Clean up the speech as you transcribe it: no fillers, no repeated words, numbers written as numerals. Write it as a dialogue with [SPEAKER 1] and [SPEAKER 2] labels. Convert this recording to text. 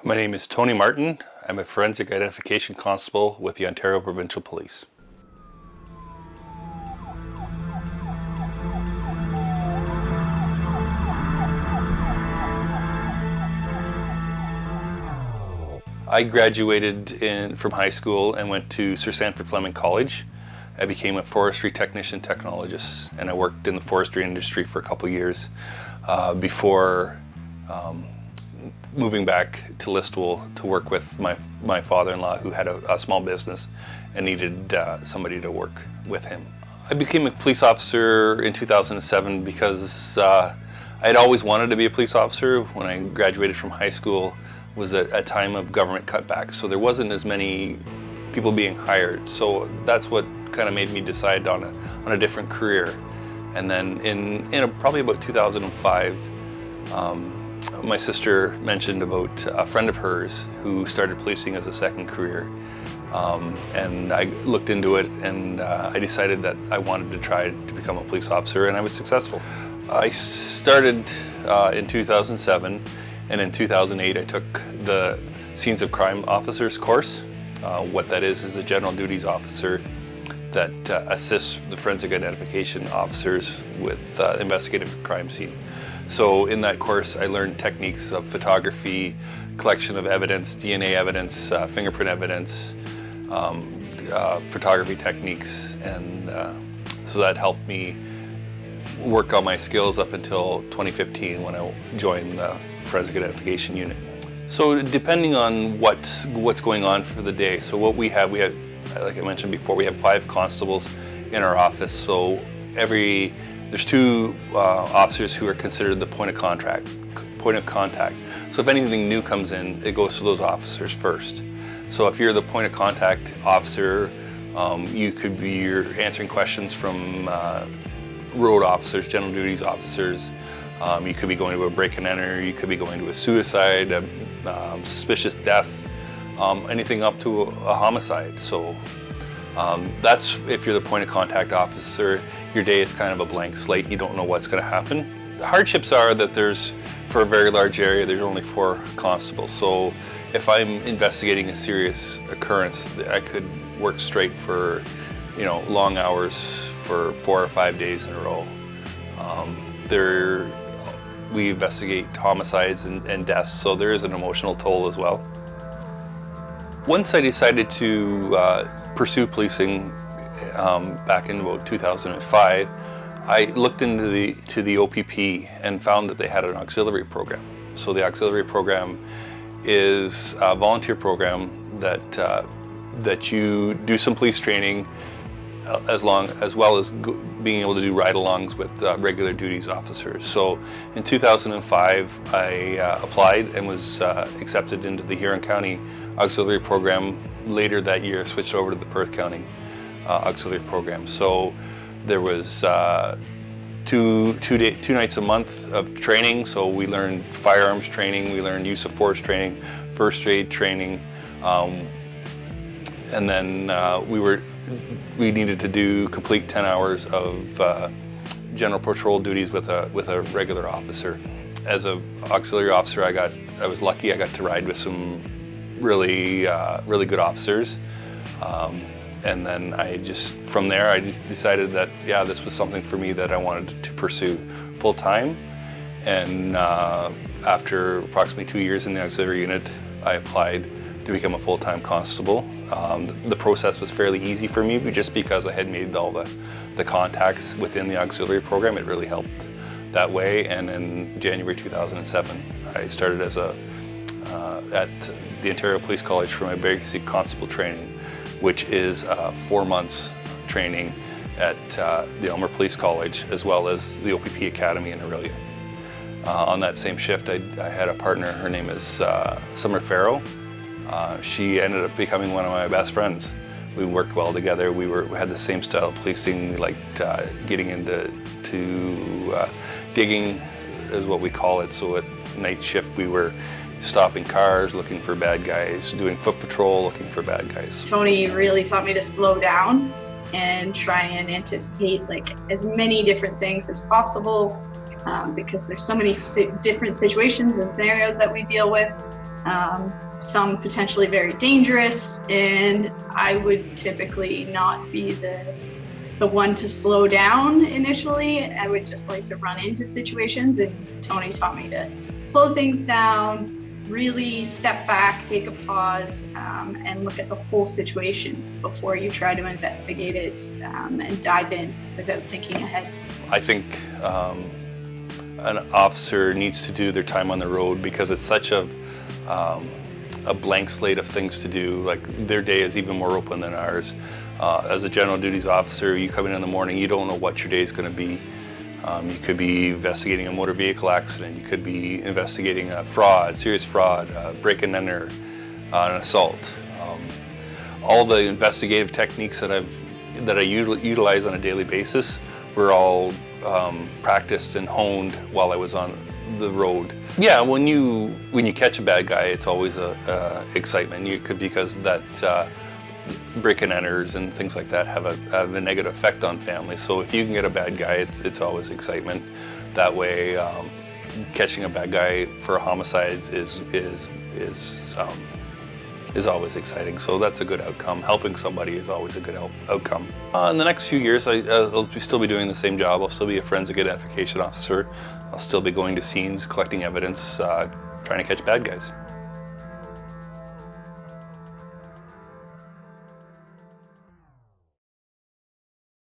[SPEAKER 1] My name is Tony Martin. I'm a forensic identification constable with the Ontario Provincial Police. I graduated from high school and went to Sir Sanford Fleming College. I became a forestry technician technologist, and I worked in the forestry industry for a couple of years before moving back to Listowel to work with my father-in-law, who had a small business and needed somebody to work with him. I became a police officer in 2007 because I had always wanted to be a police officer. When I graduated from high school was a time of government cutbacks, so there wasn't as many people being hired. So that's what kind of made me decide on a different career. And then in probably about 2005, my sister mentioned about a friend of hers who started policing as a second career. And I looked into it, and I decided that I wanted to try to become a police officer, and I was successful. I started in 2007, and in 2008 I took the Scenes of Crime Officers course. What that is a general duties officer that assists the forensic identification officers with investigative crime scene. So in that course I learned techniques of photography, collection of evidence, DNA evidence, fingerprint evidence, photography techniques, and so that helped me work on my skills up until 2015 when I joined the forensic identification unit. So depending on what's going on for the day, so what we have, like I mentioned before, we have 5 constables in our office. So there's 2 officers who are considered the point of contact. So if anything new comes in, it goes to those officers first. So if you're the point of contact officer, you're answering questions from road officers, general duties officers. You could be going to a break and enter, you could be going to a suicide, a suspicious death, anything up to a homicide. So that's if you're the point of contact officer. Your day is kind of a blank slate. You don't know what's going to happen. The hardships are that for a very large area, there's only 4 constables. So if I'm investigating a serious occurrence, I could work straight for, long hours for 4 or 5 days in a row. We investigate homicides and deaths, so there is an emotional toll as well. Once I decided to pursue policing back in about 2005, I looked into the OPP and found that they had an auxiliary program. So the auxiliary program is a volunteer program that you do some police training as well as being able to do ride-alongs with regular duties officers. So in 2005, I applied and was accepted into the Huron County Auxiliary Program. Later that year, switched over to the Perth County Auxiliary Program. So there was two nights a month of training. So we learned firearms training, we learned use of force training, first aid training, and then we needed to complete 10 hours of general patrol duties with a regular officer. As an auxiliary officer, I was lucky. I got to ride with some really good officers, and then from there I just decided that this was something for me that I wanted to pursue full time. And after approximately 2 years in the auxiliary unit, I applied to become a full-time constable. The process was fairly easy for me, but just because I had made all the contacts within the auxiliary program, it really helped that way. And in January 2007, I started at the Ontario Police College for my basic constable training, which is 4 months training at the Elmer Police College, as well as the OPP Academy in Aurelia. On that same shift, I had a partner. Her name is Summer Farrow. She ended up becoming one of my best friends. We worked well together. We had the same style of policing. We liked getting into digging, is what we call it. So at night shift, we were stopping cars, looking for bad guys, doing foot patrol, looking for bad guys.
[SPEAKER 2] Tony really taught me to slow down and try and anticipate as many different things as possible, because there's so many different situations and scenarios that we deal with. some potentially very dangerous, and I would typically not be the one to slow down initially. I would just like to run into situations, and Tony taught me to slow things down, really step back, take a pause, and look at the whole situation before you try to investigate it and dive in without thinking ahead.
[SPEAKER 1] I think an officer needs to do their time on the road because it's such a blank slate of things to do. Like, their day is even more open than ours. As a general duties officer, you come in the morning, you don't know what your day is going to be. You could be investigating a motor vehicle accident, you could be investigating a fraud, serious fraud, break and enter, an assault. All the investigative techniques that I utilize on a daily basis were all practiced and honed while I was on the road. Yeah, when you catch a bad guy, it's always a excitement. Because that break and enters and things like that have a negative effect on families. So if you can get a bad guy, it's always excitement. That way, catching a bad guy for homicides is always exciting. So that's a good outcome. Helping somebody is always a good outcome. In the next few years, I'll still be doing the same job. I'll still be a forensic identification officer. I'll still be going to scenes, collecting evidence, trying to catch bad guys.